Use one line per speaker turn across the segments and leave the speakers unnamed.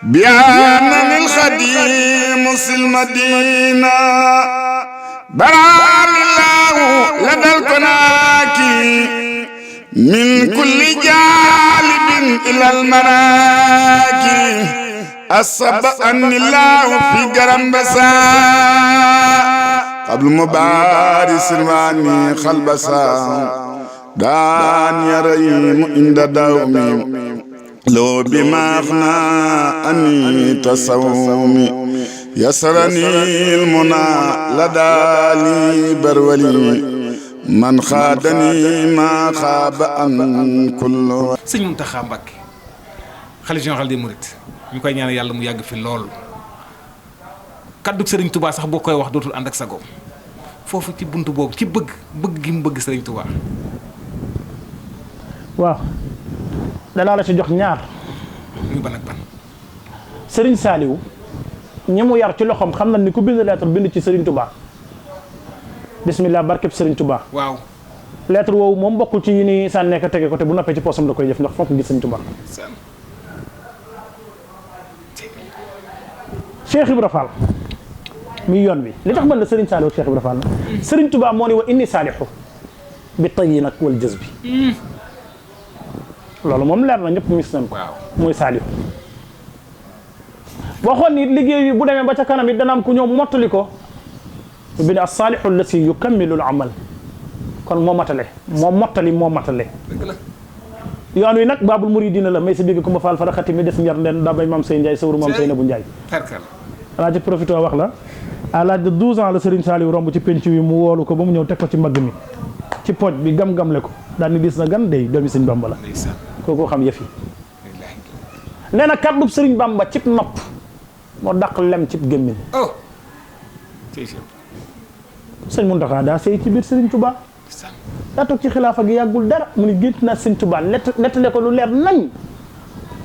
بأن الخديم المدينة براني الله لدى الكناكي من كل جانب إلى المراكي أصب أن الله في جرمبسا قبل مبارس الماني خلبسا دان يريم عند دومي لو بما أغنى أني تصومي يسرني المنى لدى لي برولي من خادني ما خاب أن كل
sëñ Mountakha Mbacké xalifa général des mourides ñu koy ñaanal yàlla mu yàgg fi lool kaddu Serigne Touba sax boo koy wax dootul ànd ak sagoom foofu ci buntu boobu ci bëgg gi mu bëgg Serigne Touba.
waaw danaa la ci jox ñaar.
muy ban ak ban.
Serigne Saliou ñi mu yar ci loxoom xam na ni ku bind lettre bind ci Serigne Touba bismillah barkeb Serigne Touba.
waaw.
lettre woowu moom bokkul ci yi ni sànnee ko tege ko te bu noppee ci poosam da koy def ndax fonk gis Serigne Touba. Cheikh Ibra Fall mi yoon wi li tax mën la Serigne Saliou Cheikh Ibra Fall la Serigne Touba moo ni wa inni saalihu bi tayyi nag wal jës bi loolu moom leer na ñëpp mis nañ ko mooy Saliou waxoon ni liggéey bi bu demee ba ca kanam it dana am ku ñëw mottali ko bi ne as-saalihu allati yukammilu al-amal kon moo matale moo mottali moo matale yoon wi nag baabul muridina la may sa bigg ku ma faal fara xati mi des njar nden daa bay maam Sey Ndiaye sawru maam Sey na bu Ndiaye alaa ci profité wax la à l'âge de 12 ans la Serigne Saliou romb ci penc wi mu woolu ko ba mu ñëw teg ko ci mbagg mi ci pooj bi gam-gamle ko daal ni dis na gan day doomi Serigne Bamba la kooku xam yëf yi nee na kàddub Serigne Bamba cib nopp moo dàq lem cib gémmiñ sëñ Mountakha daa sëy ci biir Serigne Touba daa toog ci xilaafa gi yàggul dara mu ni gént naa Serigne Touba nettale ko lu leer nañ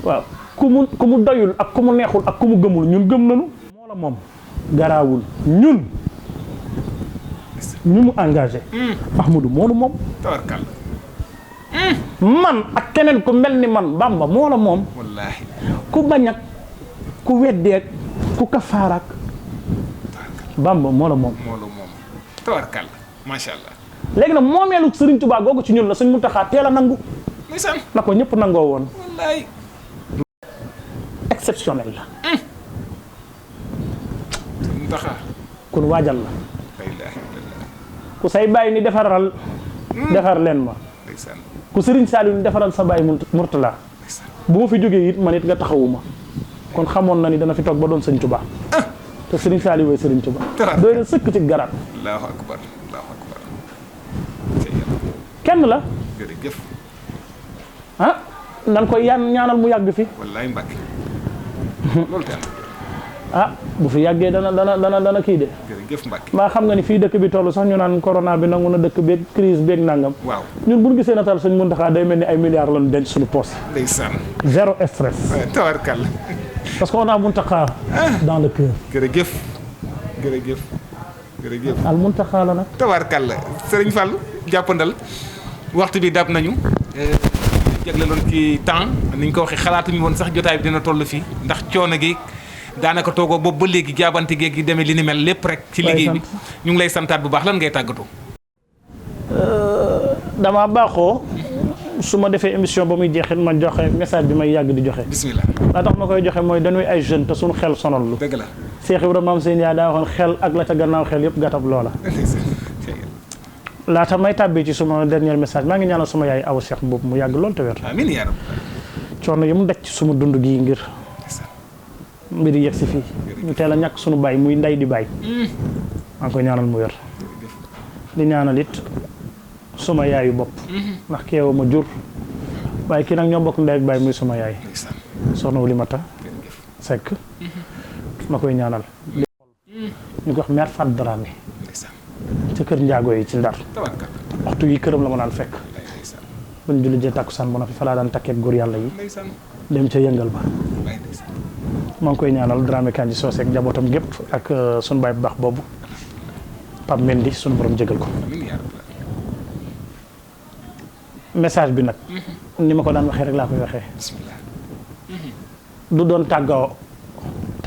waaw ku mu doyul ak ku mu neexul ak ku mu gëmul ñun gëm nañu moo la moom garaawul ñun ñu mu engagé Ahmadou moonu moom
tabarkal
man ak keneen ku mel ni man Bamba moo la moom
wallaahi
ku bañ ak ku weddeek ku kafaaraak Bamba moo la moom
tabarkal macha allah
léegi nag moomeelu Serigne Touba googu ci ñun la suñ Mountakha teel a nangu
ndeysaan
na ko ñëpp nangoo woon
wallaahi
exceptionnel la
Mountakha
kun waajal la ku say bàyyi ni defaral defar leen ma ku Serigne Saliou ni defaral sa bàyyi Mourtala bu ma fi jógee it man it nga taxawuma kon xamoon na ni dana fi toog ba doon Serigne Touba te Serigne Saliou way Serigne Touba doy na sëkk ci garaat
allahu akbar allahu akbar
kenn la
jërëjëf
ah nan koy ñaanal mu yàgg fi
wallaay Mbacke loolu kenn
ah bu fi yàggee dana kii de
jërëjëf Mbacke
maa xam nga ni fii dëkk bi toll sax ñu naan corona bi nangu na dëkk beeg crise beeg nangam
waaw
ñun bu ñu gisee nataal Sëñ Mountakha day mel ni ay milliards lañu denc suñu poos
ndeysaan
zéro stress
tabarkal
parce qu'on a Mountakha dans le cœur
jërëjëf jërëjëf jërëjëf
al Mountakha la nag
tabarkal la Serigne Fall jàppandal waxtu bi dab nañu jagleloon ci temps ni ñu ko waxee xalaatuñu woon sax jotaay bi dina toll fii ndax coono gi daanaka toogoo boobu ba léegi jaabante geeg yi demee li ni mel lépp rek ci liggéey bi ñu ngi lay santaat bu baax lan ngay tàggatoo
dama baaxoo su ma defee émission ba muy jeexit ma joxe message bi may yàgg di joxe
bismillah
laa tax ma koy joxe mooy dañuy ay jeune te suñu xel sonal lu
dëgg la
Cheikh Ibrahima Maam Sey Ndiaye daa waxoon xel ak la ca gannaaw xel yëpp gàttab loola laata may tàbbee ci suma dernier message maa ngi ñaanal suma yaay aw Cheikh boobu mu yàgg lool te wér
amiin yaa rab
coono yi mu daj ci suma dund gii ngir mbir yegg si fii ñu teel a ñàkk sunu baay muy ndey di baay maa ngi koy ñaanal mu wér di ñaanal it suma yaayu bopp ndax keewu ma jur waaye kii nag ñoo bokk ndey ak baay muy suma yaay soxna Wulimata Seck ma koy ñaanal ñu ko wax mère Fat Dramé ca kër njaago yi ci Ndar waxtu yi këram la ma daan fekk buñ julli jee tàkkusaan bu na fi fa laa daan takkeeg góor yàlla yi dem ca yëngal ba maa ngi koy ñaanal Dramé Kandji Socé ak njabootam gépp ak sunu baay bu baax boobu Pape Mendy sunu borom jégal ko message bi nag ni ma ko daan waxee rek laa koy waxee du doon tàggoo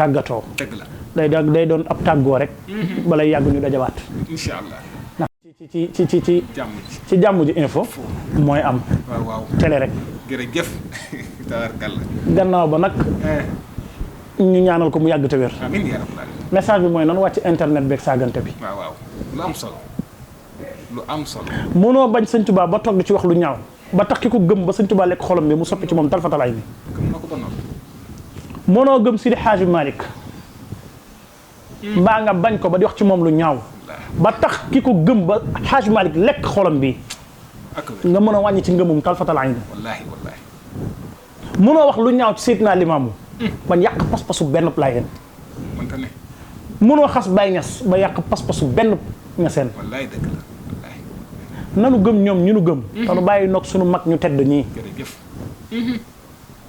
tàggatoo
dëgg la
day doon ab tàggoo rek balay yàgg ñu dajawaat
incha allah
ndax ci
jàmm
ci jàmm ji info mooy am
waaw
télé rek
jërëjëf tabarkalla
gannaaw ba nag ñu ñaanal ko mu yàgg te wér
amiin yaa rabbal aalamiin
message bi mooy nan wàcc internet beeg saagante bi
waaw lu am solo
mënoo bañ sëñ Tuubaa ba toog di ci wax lu ñaaw ba tax ki ko gëm ba sëñ Tuubaa lekk xolam bi mu soppi ci moom talfatalaay bi
gëm na ko ba noppi
mënoo gëm Sidi Xaaji Malick mbaa nga bañ ko ba di wax ci moom lu ñaaw ba tax ki ko gëm ba Xaaji Malick lekk xolam bi nga mën a wàññi ci ngëmum talfatalaay bi
wallaahi
mënoo wax lu ñaaw ci Seydina Limaamu bañ yàq pas-pasu benn Laayeen
mënta ne
mënoo xas Baay Ñas ba yàq pas-pasu benn Ñaseen
wallaahi dëgg la
nanu gëm ñoom ñu nu gëm te nu bàyyi noog suñu mag ñu tedd ñii
jërëjëf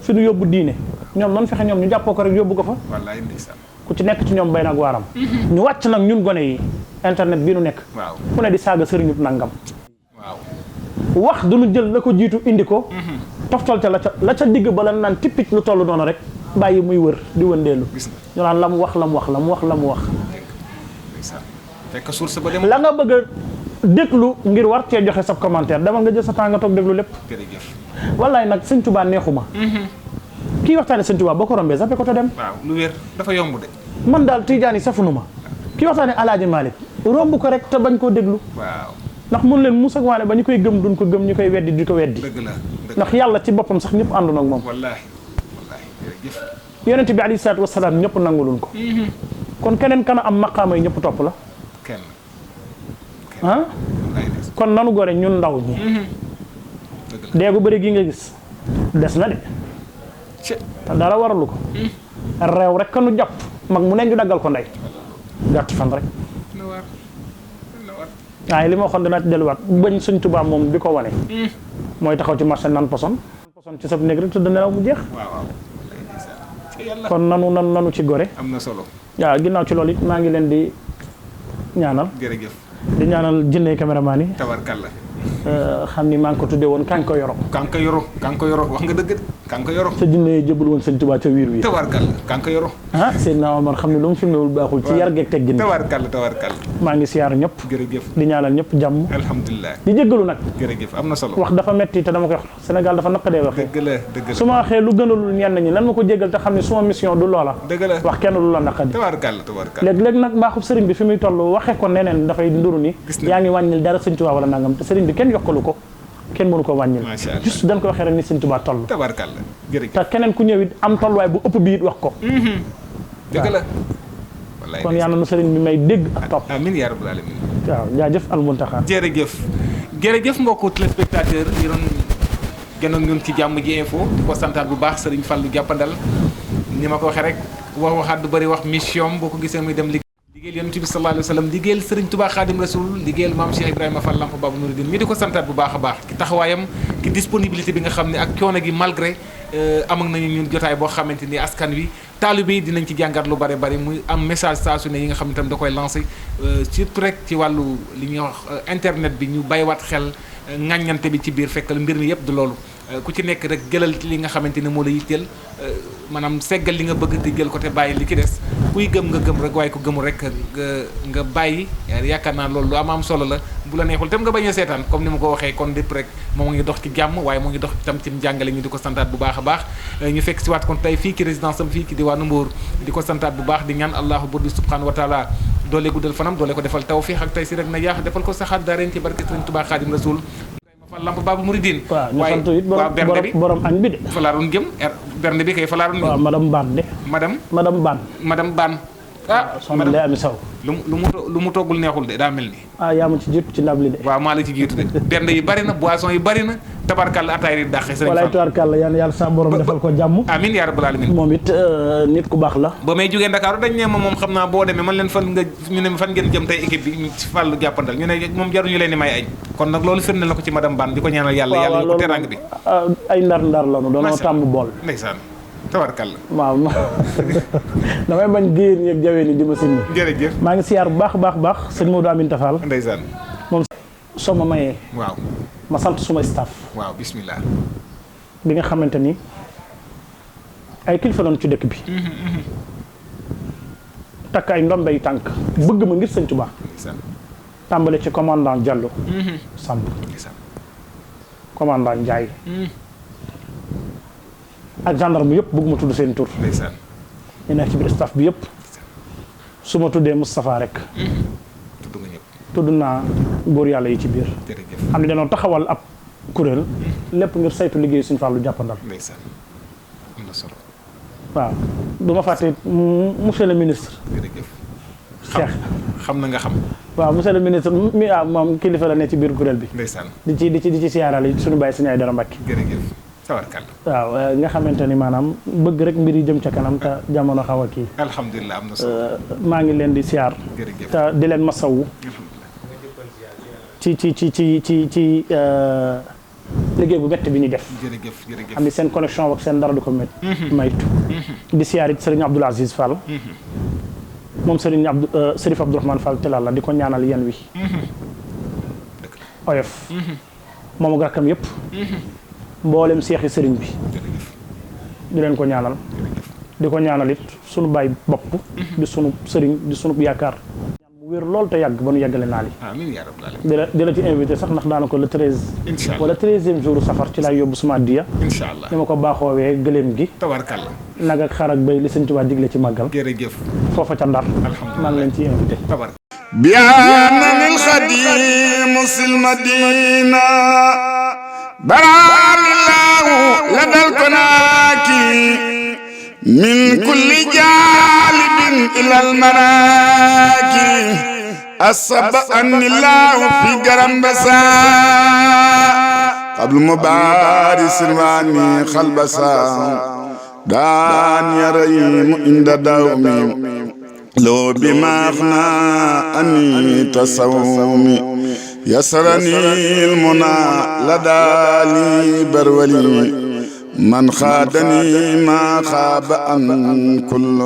fi nu yóbbu diine ñoom nan fexe ñoom ñu jàppoo ko rek yóbbu ko fa
wallaahi ndeysaan
ku ci nekk ci ñoom bay nag waaram ñu wàcc nag ñun gone yi internet bii nu nekk
waaw
ku ne di saaga sëriñut nangam
waaw
wax duñu jël la ko jiitu indi ko toftal ca la ca digg ba la naan tippit lu toll noonu rek bàyyi muy wër di wëndeelu ñu naan la mu wax
fekk source ba dem
la nga bëgg a déglu ngir war cee joxe sa commentaire demal nga jël sa temps nga toog déglu lépp
jërëjëf
wallaay nag sëñ Tuubaa neexuma kii waxtaane sëñ Tuubaa boo ko rombee zappe ko te dem
waaw lu wér dafa yomb de
man daal Tijaan yi safunu ma kii waxtaane Alaaji Maalik romb ko rek te bañ koo déglu
waaw
ndax mun leen musak waane ba ñu koy gëm duñ ko gëm ñu koy weddi di ko weddi
dëgg la
ndax yàlla ci boppam sax ñëpp àndoon ak moom
wallaahi jërëjëf
yonent bi alayhi salaatu wasalaam ñëpp nanguluñ ko kon keneen kana am maqaama yi ñëpp topp la ah kon nanu gore ñun ndaw ñi déegu bëri gi nga gis des na de te dara waralu ko réew rek ka nu jàpp mag mu ne ñu daggal ko ndey gàtt fan rek waaye li ma waxoon dinaa ci delluwaat bañ Sëñ Tuubaa moom bi ko wane mooy taxaw ci marché naan poson ci sab néeg rek tëdd nelaw mu jeex kon nanu ci gore
am na solo
waaw ginnaaw ci loolu it maa ngi leen di ñaanal
jërëjëf
di ñaanal jinne caméraman yi
tabarkalla
xam ni maa ngi ko tuddee woon kanko yoro
wax nga dëgg kanko yoro
sa jinne yi jëbal woon Sëñ Tuubaa ca wiir wi
tabarkalla kanko yoro
Seydina Omar xam ne lu mu filmewul baaxul ci yar geeg teggin
tabarkalla
maa ngi siyaar ñëpp
jërëjëf
di ñaanal ñëpp jàmm
alhamdulilah
di jéggalu nag
jërëjëf am na solo
wax dafa metti te dama koy wax Sénégal dafa naqadee waxee
dëgg la
su ma waxee lu gënalul ñenn ñi nan ma ko jéggal te xam ne suma mission du loola
dëgg la
wax kenn lu la naqadi
tabarkalla
léeg-léeg nag mbaaxub sëriñ bi fi muy toll waxee ko neneen dafay nduru ni yaa ngi wàññil dara Sëñ Tuubaa wala nangam te sëriñ bi kenn yokkalu ko kenn mënu ko wàññil juste dañ ko waxee rek ni Sëñ Tuubaa toll
tabarkalla jërëjëf
te keneen ku ñëw it am tolluwaay bu ëpp bi it wax ko
dëgg la
kon yàlla na sëriñ bi may dégg ak topp
amiin yaa rabbal aalamiin
waaw jaajëf Al Mountakha
jërëjëf mbokku téléspectateur yi doon gën ak ñun ci jàmm ji info di ko santaat bu baax Sëriñ Fallu jàppandal ni ma ko waxee rek waxaat du bëri wax mission boo ko gisee muy dem liggéeyal yonent bi sallallahu alayhi wa sallam liggéeyal Sëriñ Tuubaa Xaadim Rasul liggéeyal maam Cheikh Ibrahima Fall Lamp Babu Mouridine ñu di ko santaat bu baax a baax ci taxawaayam ci disponibilité bi nga xam ne ak coono gi malgré am ak nañu ñun jotaay boo xamante ni askan wi taalibe yi dinañ ci jàngat lu bare bari muy am message saa su ne yi nga xam ne tam da koy lancé surtout rek ci wàllu li ñuy wax internet bi ñu bàyyiwaat xel ŋàññante bi ci biir fekk mbir mi yëpp du loolu ku ci nekk rek jëlal li nga xamante ne moo la yitteel maanaam seggal li nga bëgg te jël ko te bàyyi li ci des kuy gëm nga gëm rek waaye ku gëmul rek nga bàyyi yaakaar naa loolu lu am solo la bu la neexul tam nga bañ a seetaan comme ni ma ko waxee kon lépp rek moo ngi dox ci jàmm waaye moo ngi dox tam ci njàngale ñu di ko santaat bu baax a baax ñu fekk si waat kon tey fii ci résidence am fii ci diwaanu Mbour di ko santaat bu baax di ñaan allahu buur bi subhanahu wa taala doole guddal fanam doole ko defal tawfiix ak tey si rek na yaax defal ko saxaat daareen ci barke Sëriñ Tuubaa Xaadim Rasul Fall Lamp Babu Mouridine
waaye waaw bernde bi borom añ bi de
fa laa doon jëm bernde bi kay fa laa doon
waaw madame Ban de
madame Ban
soxna Ndeye Amy Sow
lu mu toggul neexul de daa mel ni
yaa ma ci jiitu ci ndab li de
waaw maa la ci jiitu de bernde yi bari na boisson yi bari na tabarkàlla ataay di dàqe sëriñ
walaay tabarkàlla yàlla sa borom defal ko jàmm
amiin yaa rabbal aalamiin
moom it nit ku baax la
ba may jógee Ndakaaru dañ ne ma moom xam naa boo demee man leen fan ngeen jëm tey équipe bi ñu ci fàllu jàppandal ñu ne moom jaruñu leen di may añ kon nag loolu firnde la ko ci madame Ban di ko ñaanal yàlla ko terang bi
ay ndar lanu doonoo tàmm bool
ndeysaan tabarkàlla
waaw damay bañ géer ñeeg jawee ni di ma sëñ
jërëjëf
maa ngi siyaar bu baax sëñ Modou Aminta Fall
ndeysaan
moom soo ma mayee
waaw
ma sant suma staff
waaw bismillah
bi nga xamante ni ay kilifa doon ci dëkk bi takk ay ndombey tànk bëgg ma ngir sëñ Tuubaa tàmbale ci commandant Diallo Samb commandant Ndiaye ak gendarme yëpp bëgguma tudd seen tur ñu nekk ci biir staff bi yëpp su ma tuddee Moustapha rek tudd naa góor yàlla yi ci biir xam ne dañoo taxawal ab kuréel lépp ngir saytu liggéeyu Sëñ Fallu jàppandal waaw du ma fàtte monsieur le ministre Cheikh
xam na nga xam
waaw monsieur le ministre mi moom kilifa la ne ci biir kuréel bi di ci siyaarale suñu bàyyi Sëñ Aydara Mbàkke waaw nga xamante ni maanaam bëgg rek mbir yi jëm ca kanam te jamono xaw a kii
alhamdulilah am na solo
maa ngi leen di siyaar te di leen masawu ci liggéey bu métti bi ñuy def xam ni seen connexion ak seen dara du ko maytu di siyaar it Serigne Abdoul Aziz Fall moom Serigne Serif Abdourahmane Fall Tilala la di ko ñaanal yen wi oyof moom ak rakkam yëpp mboolem seexi sëriñ bi di leen ko ñaanal di ko ñaanal it sunu baay bopp di sunu sëriñ di sunu yaakaar mu wér lool te yàgg ba nu yàggale naa li
amiin yaa rabbal aalamiin
di la ci invité sax ndax daana ko le 13 wala 13e jour safar ci laay yóbbu suma addiya
incha allah
ni ma ko baaxoowee gëléem gi
tabarkalla
nag ak xar ak béy li Sëñ Tuubaa digle ci màggal
jërëjëf
foofa ca Ndar maa ngi leen ci invité
بيان الخديم المدينة بران الله لدى الكناكي من كل جالب إلى المراكي أصب أن الله في قرم بسا قبل مبارس رواني خلبسا دان يريم عند دومي لو بما أغنى أني تصومي يسرني المنى لدى لي برولي من خادني ما خاب أن كل